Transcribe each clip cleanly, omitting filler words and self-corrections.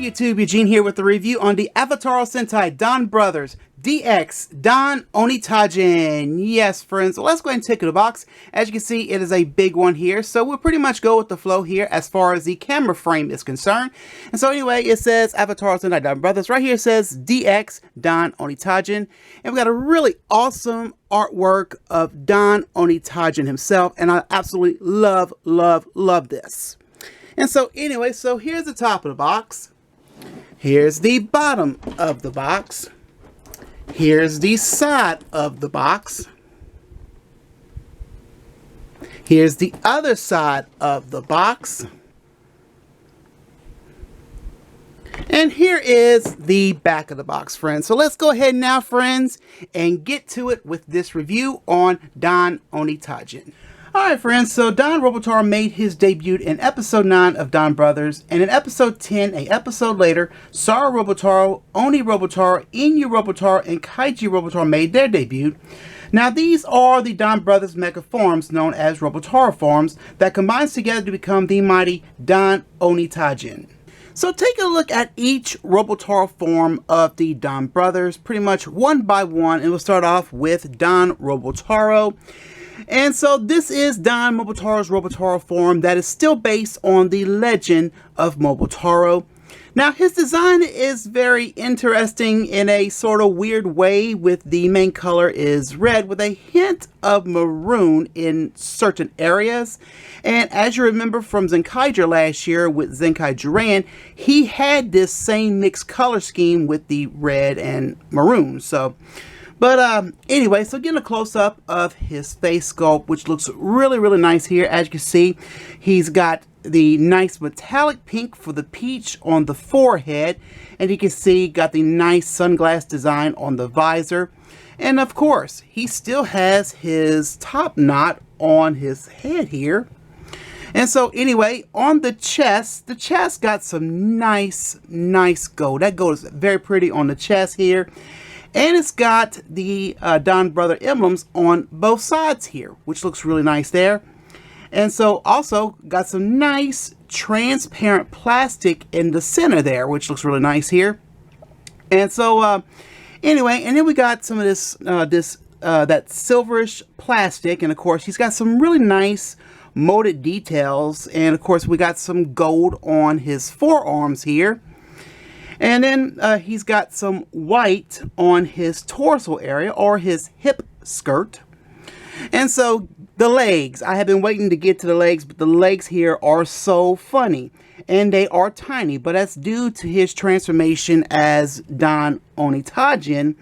YouTube, Eugene here with the review on the Avataro Sentai Donbrothers DX Don Onitaijin. Yes, friends, so let's go ahead and take it to the box. As you can see, it is a big one here, so we'll pretty much go with the flow here as far as the camera frame is concerned. And so anyway, it says Avataro Sentai Donbrothers. Right here it says DX Don Onitaijin, and we got a really awesome artwork of Don Onitaijin himself, and I absolutely love this. And so anyway, so here's the top of the box. Here's the bottom of the box. Here's the side of the box. Here's the other side of the box. And here is the back of the box, friends. So let's go ahead now, friends, and get to it with this review on Don Onitaijin. Alright, friends, so Don Robotaro made his debut in episode 9 of Donbrothers, and in episode 10, an episode later, Saru Robotaro, Oni Robotaro, Inu Robotaro, and Kiji Robotaro made their debut. Now, these are the Donbrothers Mecha forms known as Robotaro Forms that combines together to become the mighty Don Onitaijin. So take a look at each Robotaro form of the Donbrothers, pretty much one by one, and we'll start off with Don Robotaro. And so this is Don Robotaro's Robotaro form that is still based on the legend of Robotaro. Now his design is very interesting in a sort of weird way, with the main color is red with a hint of maroon in certain areas. And as you remember from Zenkai-Oh last year with Zenkai-Oh, he had this same mixed color scheme with the red and maroon. But anyway, so getting a close-up of his face sculpt, which looks really nice here. As you can see, he's got the nice metallic pink for the peach on the forehead. And you can see got the nice sunglass design on the visor. And of course, he still has his top knot on his head here. And so anyway, on the chest got some nice gold. That gold is very pretty on the chest here. And it's got the Donbrother emblems on both sides here, which looks really nice there. And so also got some nice transparent plastic in the center there, which looks really nice here. And so anyway, and then we got some of this that silverish plastic, and of course he's got some really nice molded details, and of course we got some gold on his forearms here. And then he's got some white on his torso area, or his hip skirt. And so the legs, I have been waiting to get to the legs, but the legs here are so funny. And they are tiny, but that's due to his transformation as Don Onitaijin.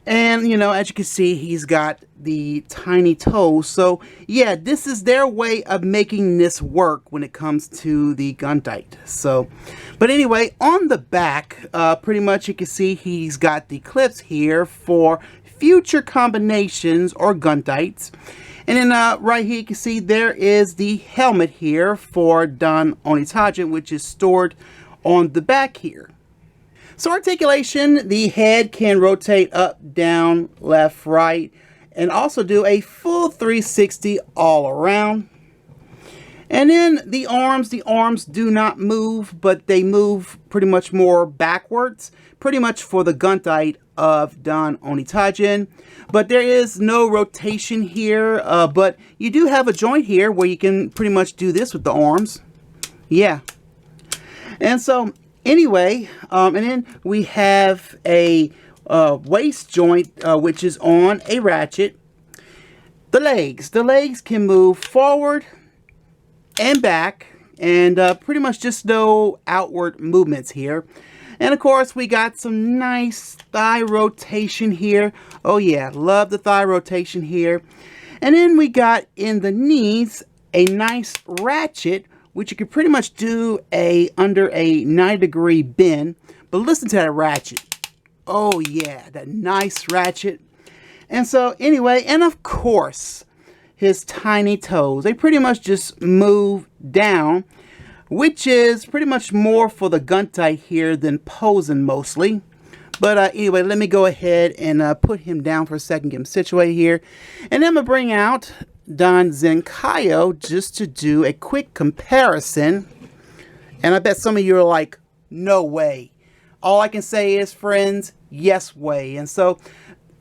And, you know, as you can see, he's got the tiny toes. So, yeah, this is their way of making this work when it comes to the Gunite. So, but anyway, on the back, pretty much you can see he's got the clips here for future combinations or Gunites. And then right here you can see there is the helmet here for Don Onitaijin, which is stored on the back here. So articulation, the head can rotate up, down, left, right, and also do a full 360 all around. And then the arms do not move, but they move pretty much more backwards, pretty much for the Gunite of Don Onitaijin. But there is no rotation here, but you do have a joint here where you can pretty much do this with the arms. Yeah. And so anyway, and then we have a waist joint, which is on a ratchet. The legs can move forward and back, and pretty much just no outward movements here. And of course, we got some nice thigh rotation here. Oh yeah, love the thigh rotation here. And then we got in the knees a nice ratchet, which you can pretty much do under a 90-degree bend. But listen to that ratchet. Oh yeah, that nice ratchet. And so anyway, and of course, his tiny toes, they pretty much just move down, which is pretty much more for the Gunite here than posing mostly. But anyway, let me go ahead and put him down for a second, get him situated here. And then I'm going to bring out Don Zenkai-Oh just to do a quick comparison. And I bet some of you are like, no way. All I can say is, friends, yes way. And so,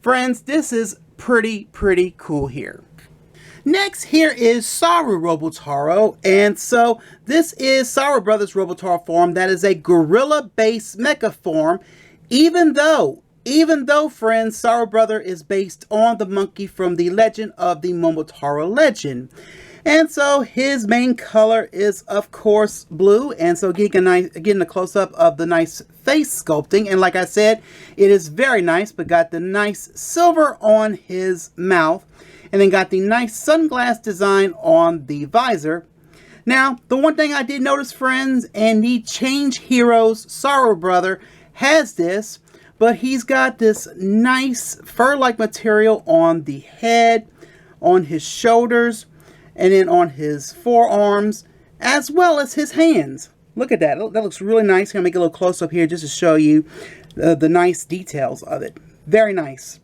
friends, this is pretty cool here. Next, here is Saru Robotaro, and so this is Saru Brothers Robotaro form. That is a gorilla-based mecha form, even though, friends, Saru Brother is based on the monkey from the Legend of the Momotaro Legend. And so his main color is, of course, blue. And so getting a close-up of the nice face sculpting. And like I said, it is very nice, but got the nice silver on his mouth. And then got the nice sunglass design on the visor. Now, the one thing I did notice, friends, and the Change Heroes Saru Brother has this, but he's got this nice fur-like material on the head, on his shoulders, and then on his forearms, as well as his hands. Look at that. That looks really nice. I'm going to make a little close-up here just to show you the nice details of it. Very nice.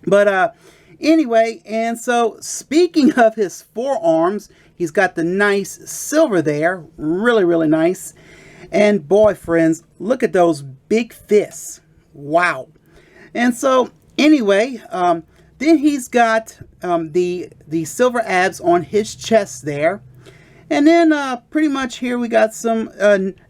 But anyway, and so speaking of his forearms, he's got the nice silver there. Really nice. And boy, friends, look at those big fists. Wow. And so anyway, then he's got the silver abs on his chest there. And then pretty much here we got some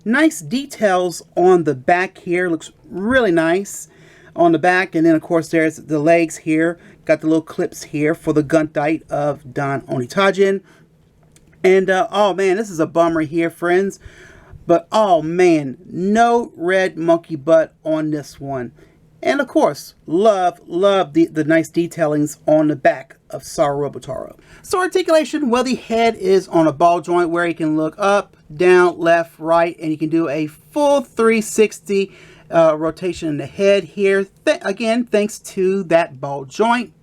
nice details on the back here. Looks really nice on the back. And then of course there's the legs here. Got the little clips here for the Gattai of Don Onitaijin. And oh man, this is a bummer here, friends. But oh man, no red monkey butt on this one. And of course, love the nice detailings on the back of Saru Robotaro. So articulation, well, the head is on a ball joint where you can look up, down, left, right, and you can do a full 360 rotation in the head here. Again, thanks to that ball joint.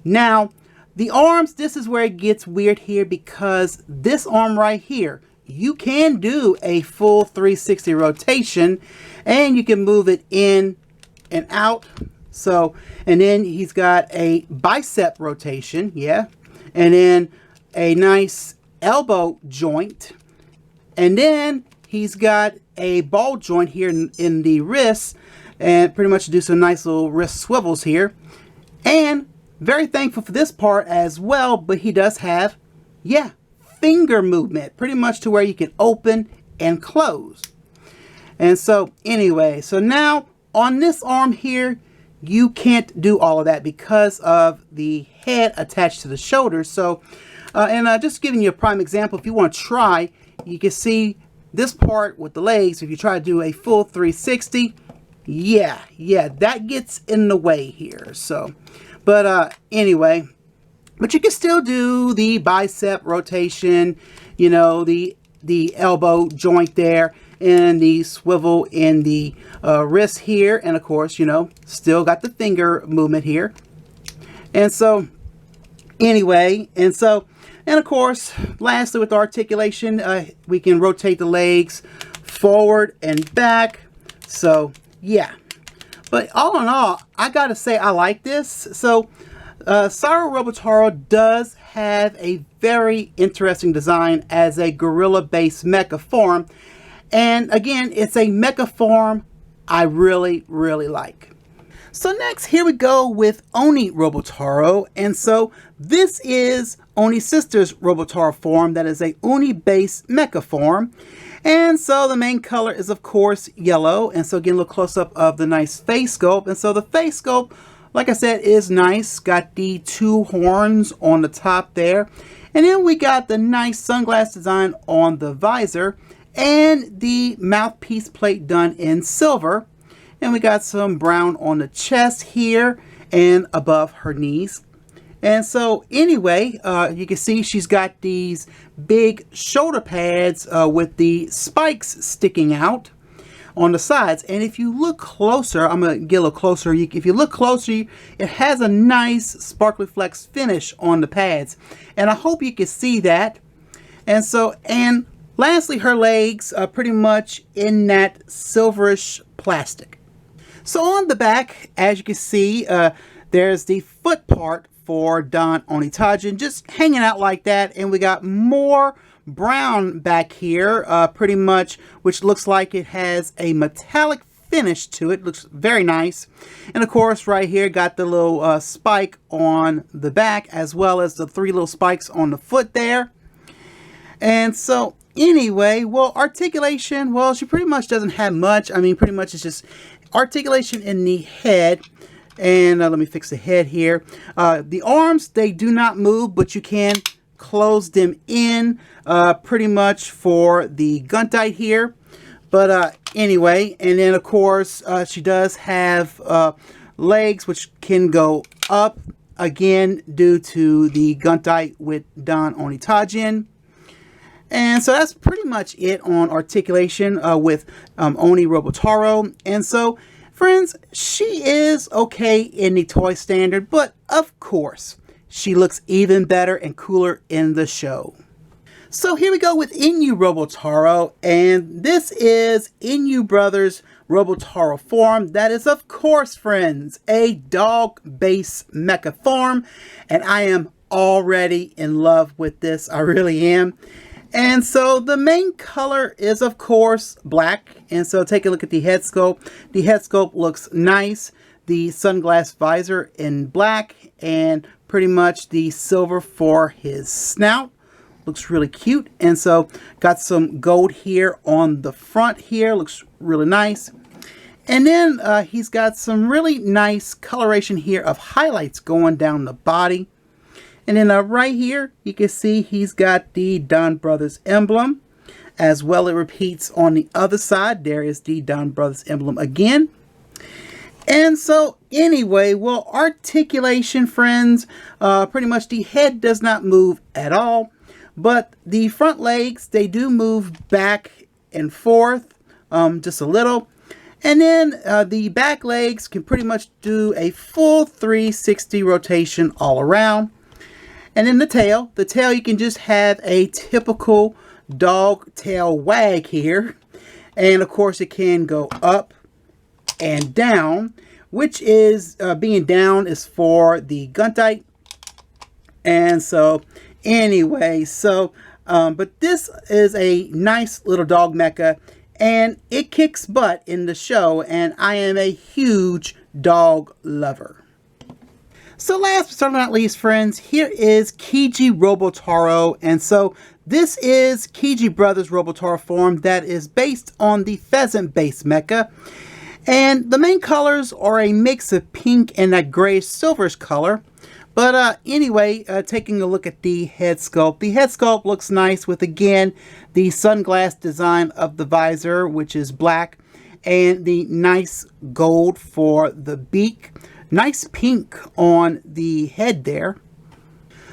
Now, the arms, this is where it gets weird here because this arm right here, you can do a full 360 rotation and you can move it in and out. So, and then he's got a bicep rotation, yeah, and then a nice elbow joint, and then he's got a ball joint here in the wrist, and pretty much do some nice little wrist swivels here. And very thankful for this part as well, but he does have, yeah, finger movement, pretty much to where you can open and close. And so anyway, so now on this arm here, you can't do all of that because of the head attached to the shoulders. So, just giving you a prime example, if you want to try, you can see this part with the legs. If you try to do a full 360, yeah, that gets in the way here. So, but anyway, but you can still do the bicep rotation, you know, the elbow joint there, and the swivel in the wrist here, and of course, you know, still got the finger movement here. And so anyway, and of course, lastly with articulation, we can rotate the legs forward and back. So yeah, but all in all, I gotta say I like this. So Saru Robotaro does have a very interesting design as a gorilla-based mecha form. And again, it's a mecha form I really like. So next, here we go with Oni Robotaro. And so this is Oni's sister's Robotaro form that is a Oni-based mecha form. And so the main color is, of course, yellow. And so again, a little close-up of the nice face sculpt. And so the face sculpt, like I said, is nice. Got the two horns on the top there. And then we got the nice sunglass design on the visor and the mouthpiece plate done in silver. And we got some brown on the chest here and above her knees. And so anyway, you can see she's got these big shoulder pads with the spikes sticking out on the sides. And if you look closer, I'm going to get a little closer. If you look closer, it has a nice sparkly flex finish on the pads. And I hope you can see that. And so, and lastly, her legs are pretty much in that silverish plastic. So on the back, as you can see, there's the foot part for Don Onitaijin, just hanging out like that. And we got more brown back here, pretty much, which looks like it has a metallic finish to it. Looks very nice. And of course, right here, got the little spike on the back, as well as the 3 little spikes on the foot there. And so anyway, well, articulation, well, she pretty much doesn't have much. I mean, pretty much it's just articulation in the head. And let me fix the head here. The arms, they do not move, but you can close them in pretty much for the Gattai here. But anyway, and then of course she does have legs which can go up again due to the Gattai with Don Onitaijin. And so that's pretty much it on articulation with Oni Robotaro. And so, friends, she is okay in the toy standard, but of course, she looks even better and cooler in the show. So here we go with Inu Robotaro, and this is Inu Brothers Robotaro form. That is, of course, friends, a dog-based mecha form, and I am already in love with this. I really am. And so the main color is, of course, black. And so take a look at the head sculpt. The head sculpt looks nice. The sunglass visor in black, and pretty much the silver for his snout. Looks really cute. And so got some gold here on the front here. Looks really nice. And then he's got some really nice coloration here of highlights going down the body. And then right here, you can see he's got the Donbrothers emblem. As well, it repeats on the other side. There is the Donbrothers emblem again. And so anyway, well, articulation, friends, pretty much the head does not move at all. But the front legs, they do move back and forth just a little. And then the back legs can pretty much do a full 360 rotation all around. And then the tail you can just have a typical dog tail wag here. And of course it can go up and down, which is being down is for the Gattai. And so anyway, so but this is a nice little dog mecha, and it kicks butt in the show, and I am a huge dog lover. So last but certainly not least, friends, here is Kiji Robotaro. And so this is Kiji Brothers Robotaro form that is based on the Pheasant based mecha. And the main colors are a mix of pink and that grayish silverish color. But anyway, taking a look at the head sculpt. The head sculpt looks nice with, again, the sunglass design of the visor, which is black, and the nice gold for the beak. Nice pink on the head there.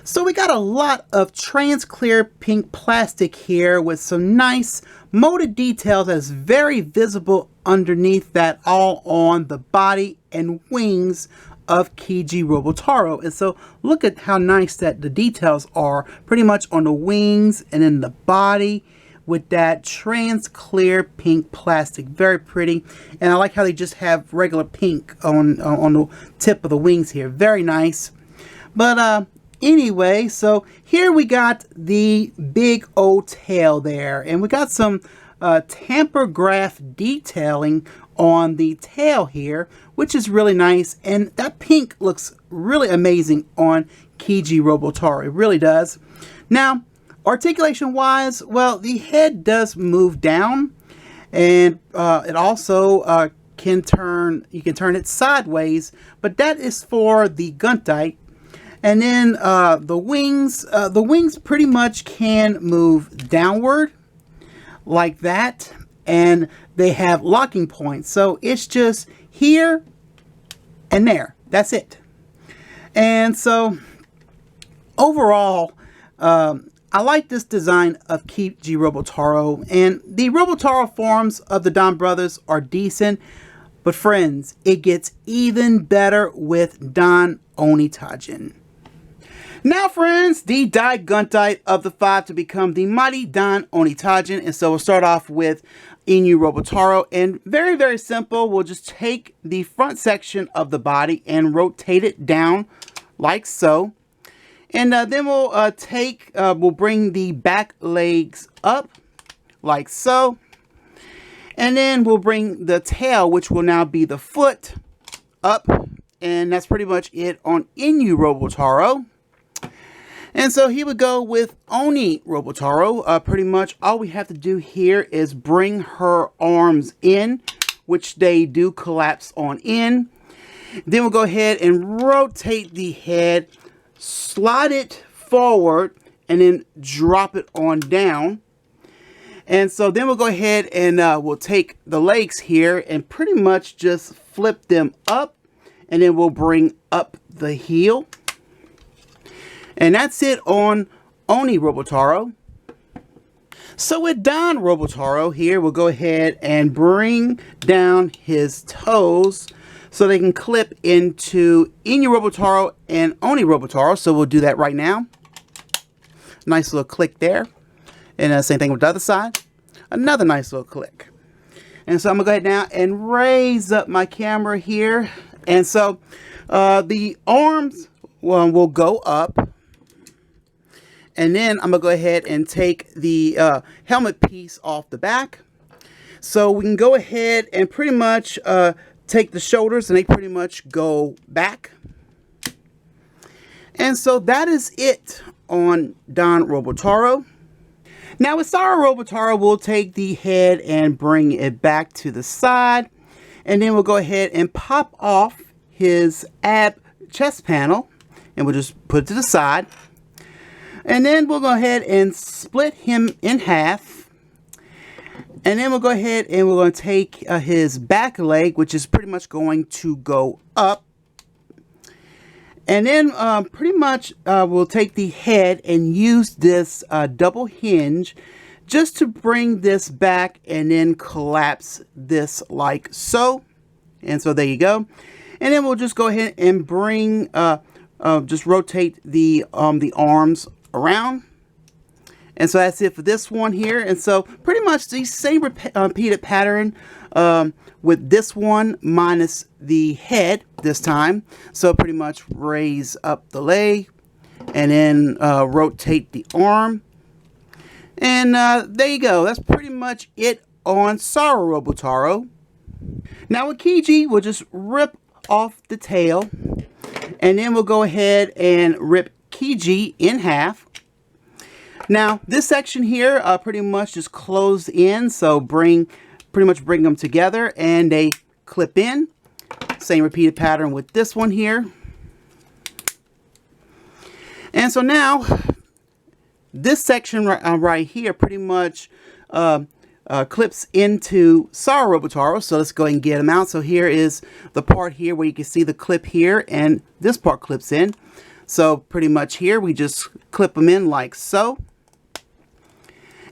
So we got a lot of trans clear pink plastic here with some nice molded details that's very visible underneath that, all on the body and wings of Kiji Robotaro. And so look at how nice that the details are pretty much on the wings and in the body with that trans clear pink plastic. Very pretty. And I like how they just have regular pink on the tip of the wings here. Very nice. But anyway, so here we got the big old tail there, and we got some tamper graph detailing on the tail here, which is really nice. And that pink looks really amazing on Kiji Robotaro. It really does. Now, articulation wise, well, the head does move down, and it also can turn, you can turn it sideways, but that is for the Gattai. And then the wings pretty much can move downward like that, and they have locking points. So it's just here and there. That's it. And so overall, I like this design of Kiji Robotaro, and the Robotaro forms of the Donbrothers are decent, but friends, it gets even better with Don Onitaijin. Now, friends, the Dai Gattai of the 5 to become the mighty Don Onitaijin. And so we'll start off with Inu Robotaro, and very, very simple. We'll just take the front section of the body and rotate it down like so. And then we'll bring the back legs up like so. And then we'll bring the tail, which will now be the foot, up. And that's pretty much it on Inu Robotaro. And so here we go with Oni Robotaro. Pretty much all we have to do here is bring her arms in, which they do collapse on in. Then we'll go ahead and rotate the head, slide it forward, and then drop it on down. And so then we'll go ahead and we'll take the legs here and pretty much just flip them up, and then we'll bring up the heel. And that's it on Oni Robotaro. So with Don Robotaro here, we'll go ahead and bring down his toes so they can clip into Inu Robotaro and Oni Robotaro. So we'll do that right now. Nice little click there. And same thing with the other side. Another nice little click. And so I'm going to go ahead now and raise up my camera here. And so the arms will go up. And then I'm going to go ahead and take the helmet piece off the back. So we can go ahead and pretty much take the shoulders, and they pretty much go back. And so that is it on Don Robotaro. Now with Saru Robotaro, we'll take the head and bring it back to the side. And then we'll go ahead and pop off his ab chest panel. And we'll just put it to the side. And then we'll go ahead and split him in half. And then we'll go ahead and we're going to take his back leg, which is pretty much going to go up. And then pretty much we'll take the head and use this double hinge just to bring this back and then collapse this like so. And so there you go. And then we'll just go ahead and bring, just rotate the arms around. And so that's it for this one here. And so pretty much the same repeated pattern with this one minus the head this time. So pretty much raise up the leg and then rotate the arm. And there you go. That's pretty much it on Saru Robotaro. Now with Kiji, we'll just rip off the tail. And then we'll go ahead and rip Kiji in half. Now this section here pretty much just closed in, so pretty much bring them together and they clip in. Same repeated pattern with this one here. And so now this section right here pretty much clips into Saru Robotaro. So let's go ahead and get them out. So here is the part here where you can see the clip here, and this part clips in. So pretty much here we just clip them in like so.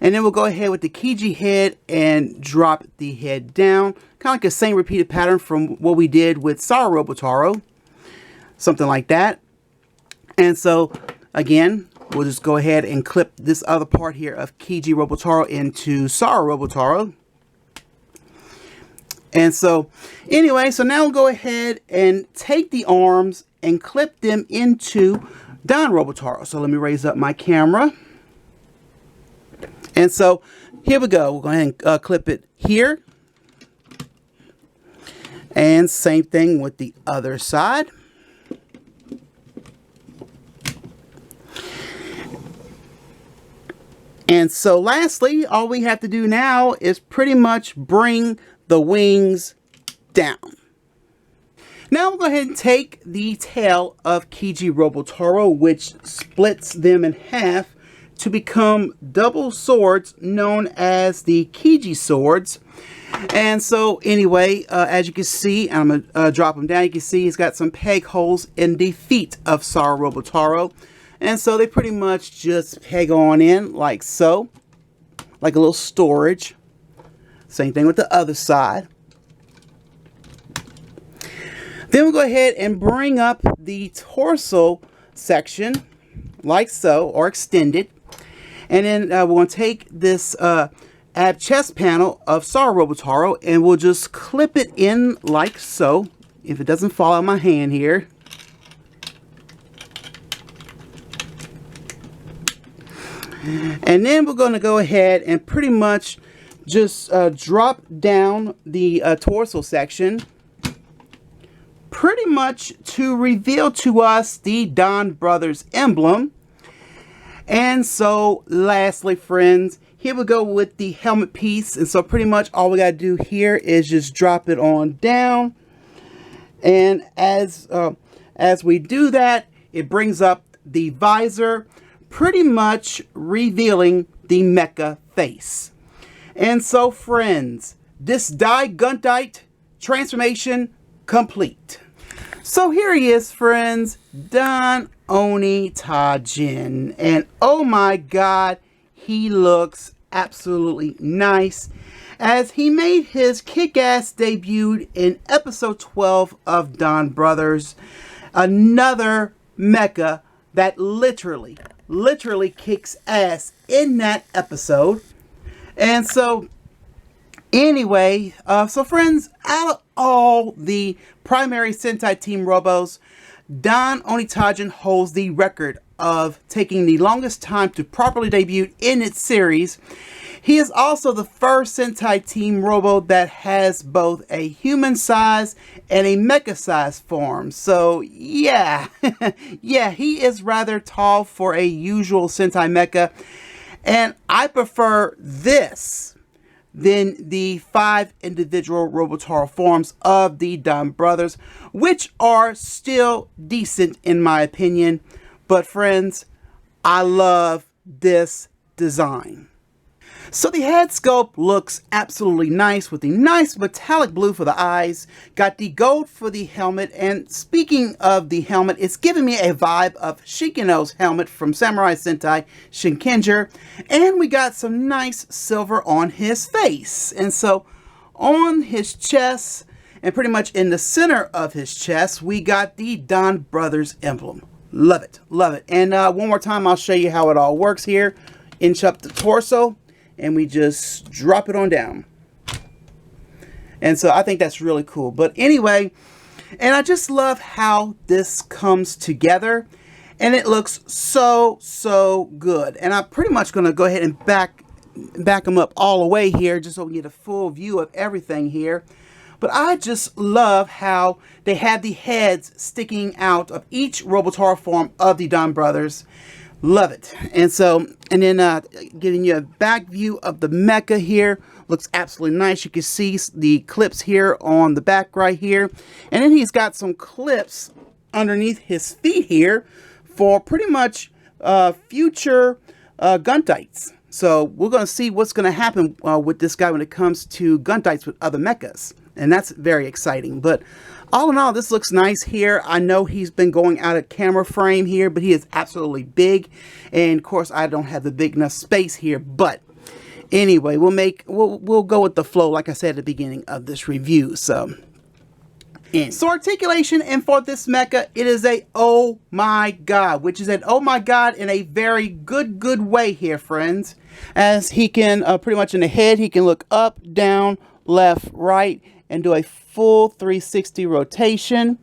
And then we'll go ahead with the Kiji head and drop the head down. Kind of like the same repeated pattern from what we did with Saru Robotaro. Something like that. And so again, we'll just go ahead and clip this other part here of Kiji Robotaro into Saru Robotaro. And so anyway, so now we'll go ahead and take the arms and clip them into Don Robotaro. So let me raise up my camera. And so here we go. We'll go ahead and clip it here. And same thing with the other side. And so lastly, all we have to do now is pretty much bring the wings down. Now we'll go ahead and take the tail of Kiji Robotaro, which splits them in half to become double swords known as the Kiji Swords. And so anyway, as you can see, I'm going to drop them down. You can see he's got some peg holes in the feet of Saru Robotaro. And so they pretty much just peg on in like so, like a little storage. Same thing with the other side. Then we'll go ahead and bring up the torso section like so, or extended. And then we're going to take this ab chest panel of Saru Robotaro and we'll just clip it in like so, if it doesn't fall out of my hand here. And then we're going to go ahead and pretty much just drop down the torso section, pretty much to reveal to us the Don Brothers emblem. And so lastly, friends, here we go with the helmet piece. And so pretty much all we got to do here is just drop it on down. And as we do that, it brings up the visor, pretty much revealing the mecha face. And so, friends, this Dai Gattai transformation complete. So here he is, friends, Don Onitaijin. And oh my God, he looks absolutely nice, as he made his kick-ass debut in episode 12 of Donbrothers. Another mecha that literally kicks ass in that episode. And so anyway, so friends, out of all the primary Sentai Team Robos, Don Onitaijin holds the record of taking the longest time to properly debut in its series. He is also the first Sentai Team Robo that has both a human size and a mecha size form. So yeah, yeah, he is rather tall for a usual Sentai mecha. And I prefer this than the 5 individual Robotaro forms of the Donbrothers, which are still decent in my opinion. But friends, I love this design. So the head sculpt looks absolutely nice with the nice metallic blue for the eyes, got the gold for the helmet, and speaking of the helmet, it's giving me a vibe of Shikino's helmet from Samurai Sentai Shinkenger, and we got some nice silver on his face. And so on his chest, and pretty much in the center of his chest, we got the Donbrothers emblem. Love it, love it. And one more time, I'll show you how it all works here. Inch up the torso, and we just drop it on down. And so I think that's really cool. But anyway, and I just love how this comes together, and it looks so good. And I'm pretty much going to go ahead and back them up all the way here, just so we get a full view of everything here. But I just love how they have the heads sticking out of each Robotaro form of the Donbrothers. Love it. And so, and then giving you a back view of the mecha here. Looks absolutely nice. You can see the clips here on the back right here. And then he's got some clips underneath his feet here for pretty much future Guntaites. So we're going to see what's going to happen with this guy when it comes to Guntaites with other mechas. And that's very exciting. But all in all, this looks nice here. I know he's been going out of camera frame here, but he is absolutely big. And of course, I don't have the big enough space here. But anyway, we'll go with the flow, like I said at the beginning of this review. So articulation, and for this mecha, it is a oh my god, which is an oh my god in a very good way here, friends. As he can pretty much in the head, he can look up, down, left, right, and do a full 360 rotation.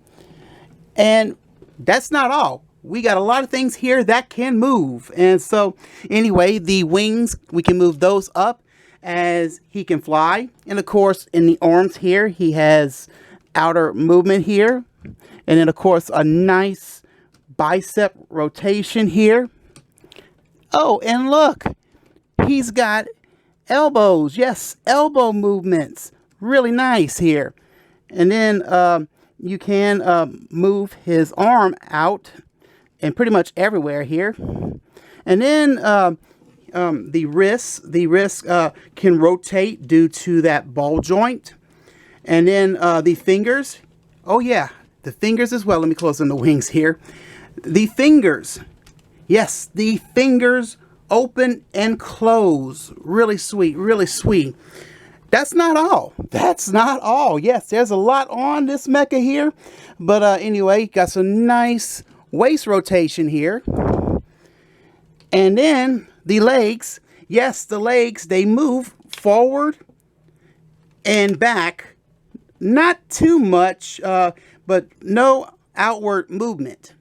And that's not all. We got a lot of things here that can move. And so anyway, the wings, we can move those up as he can fly. And of course, in the arms here, he has outer movement here. And then of course, a nice bicep rotation here. Oh, and look, he's got elbows. Yes, elbow movements. Really nice here. And then you can move his arm out and pretty much everywhere here. And then the wrist can rotate due to that ball joint. And then the fingers. Oh yeah, the fingers as well. Let me close on the wings here. The fingers. Yes, the fingers open and close. Really sweet, really sweet. That's not all. That's not all. Yes, there's a lot on this mecha here. But anyway, got some nice waist rotation here. And then the legs. Yes, the legs, they move forward and back. Not too much, but no outward movement.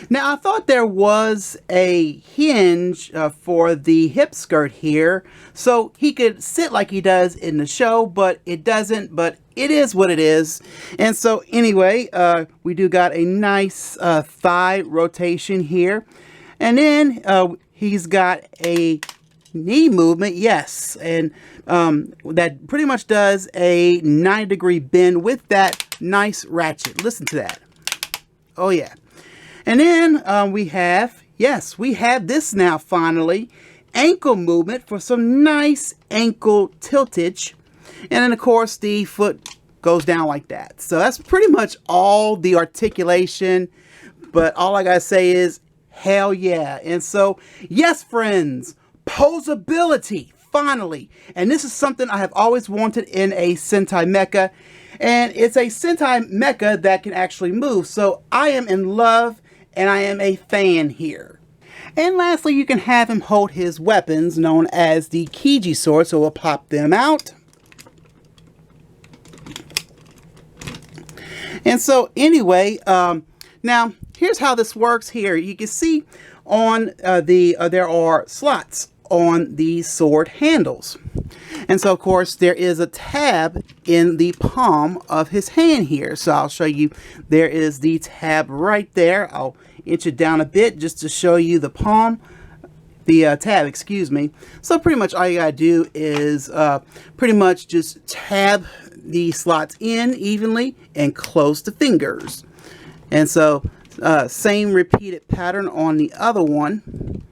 Now I thought there was a hinge for the hip skirt here, so he could sit like he does in the show, but it doesn't, but it is what it is. And so anyway, we do got a nice thigh rotation here. And then he's got a knee movement, yes, and that pretty much does a 90-degree bend with that nice ratchet. Listen to that. Oh yeah. And then we have, yes, we have this now finally, ankle movement for some nice ankle tiltage. And then of course the foot goes down like that. So that's pretty much all the articulation, but all I gotta say is hell yeah. And so yes friends, posability finally, and this is something I have always wanted in a Sentai Mecha, and it's a Sentai Mecha that can actually move. So I am in love and I am a fan here. And lastly, you can have him hold his weapons known as the Kiji Swords, so we'll pop them out. And so anyway, now here's how this works here. You can see on there are slots on the sword handles. And so of course there is a tab in the palm of his hand here. So I'll show you, there is the tab right there. I'll inch it down a bit just to show you the palm, the tab, excuse me. So pretty much all you gotta do is pretty much just tab the slots in evenly and close the fingers. And so same repeated pattern on the other one.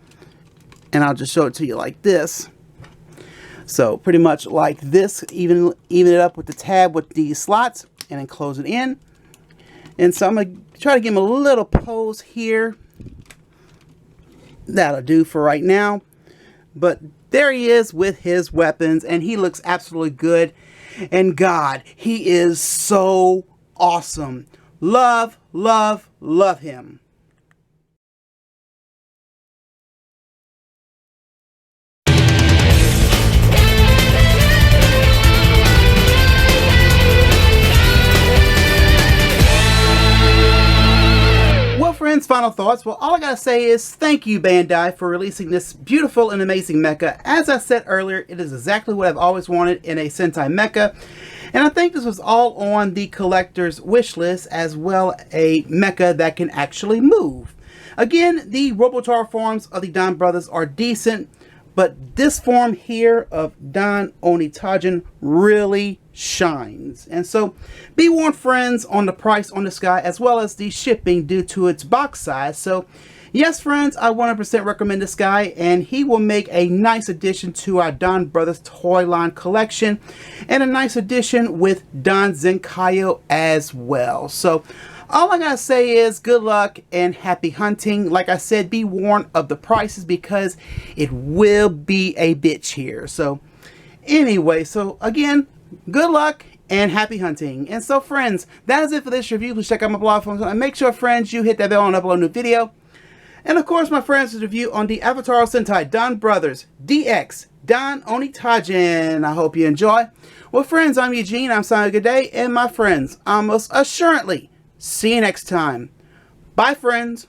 And I'll just show it to you like this. So pretty much like this, even it up with the tab with the slots and then close it in. And so I'm going to try to give him a little pose here. That'll do for right now. But there he is with his weapons and he looks absolutely good. And God, he is so awesome. Love, love, love him. Friends, final thoughts. Well, all I gotta say is thank you, Bandai, for releasing this beautiful and amazing mecha. As I said earlier, it is exactly what I've always wanted in a Sentai mecha, and I think this was all on the collector's wish list, as well a mecha that can actually move. Again, the Robotaro forms of the Donbrothers are decent, but this form here of Don Onitaijin really shines. And so be warned friends on the price on this guy as well as the shipping due to its box size. So yes friends, I 100% recommend this guy, and he will make a nice addition to our Donbrothers toy line collection and a nice addition with Don Zenkai-Oh as well. So all I gotta say is good luck and happy hunting. Like I said, be warned of the prices because it will be a bitch here. So anyway, so again, good luck and happy hunting. And so friends, that is it for this review. Please check out my blog and make sure friends you hit that bell and upload a new video. And of course my friends, this review on the Avataro Sentai Donbrothers DX Don Onitaijin. I hope you enjoy. Well friends, I'm Eugene. I'm saying good day, and my friends, I most assuredly see you next time. Bye friends.